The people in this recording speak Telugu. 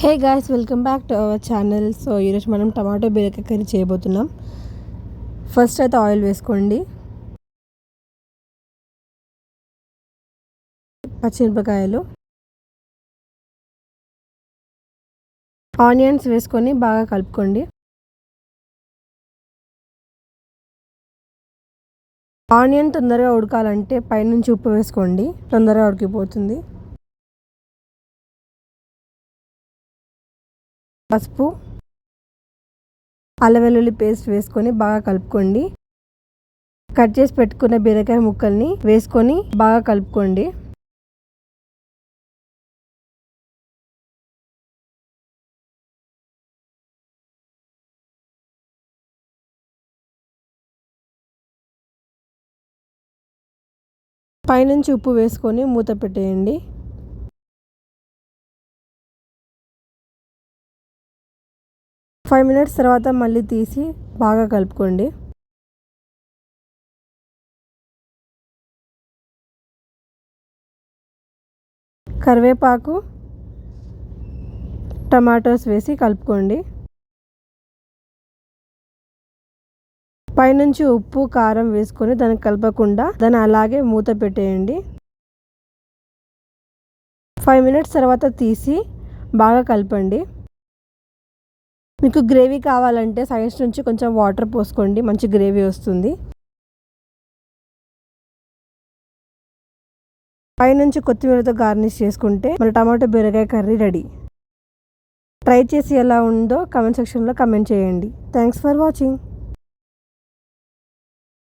Hey guys, welcome back to our channel. So ఈరోజు మనం టమాటో బీరకాయ కర్రీ చేయబోతున్నాం. ఫస్ట్ అయితే ఆయిల్ వేసుకోండి, పచ్చిమిరపకాయలు, ఆనియన్స్ వేసుకొని బాగా కలుపుకోండి. ఆనియన్ తొందరగా ఉడకాలంటే పైనుంచి ఉప్పు వేసుకోండి, తొందరగా ఉడికిపోతుంది. పసుపు, అల్లం వెల్లుల్లి పేస్ట్ వేసుకొని బాగా కలుపుకోండి. కట్ చేసి పెట్టుకున్న బీరకాయ ముక్కల్ని వేసుకొని బాగా కలుపుకోండి. పైనుంచి ఉప్పు వేసుకొని మూత పెట్టేయండి. ఫైవ్ మినిట్స్ తర్వాత మళ్ళీ తీసి బాగా కలుపుకోండి. కరివేపాకు, టమాటోస్ వేసి కలుపుకోండి. పైనుంచి ఉప్పు కారం వేసుకొని దాన్ని కలపకుండా దాన్ని అలాగే మూత పెట్టేయండి. 5 మినిట్స్ తర్వాత తీసి బాగా కలపండి. మీకు గ్రేవీ కావాలంటే సైడ్స్ నుంచి కొంచెం వాటర్ పోసుకోండి, మంచి గ్రేవీ వస్తుంది. పైనుంచి కొత్తిమీరతో గార్నిష్ చేసుకుంటే మన టమాటో బీరకాయ కర్రీ రెడీ. ట్రై చేసి ఎలా ఉందో కామెంట్ సెక్షన్లో కామెంట్ చేయండి. Thanks for watching.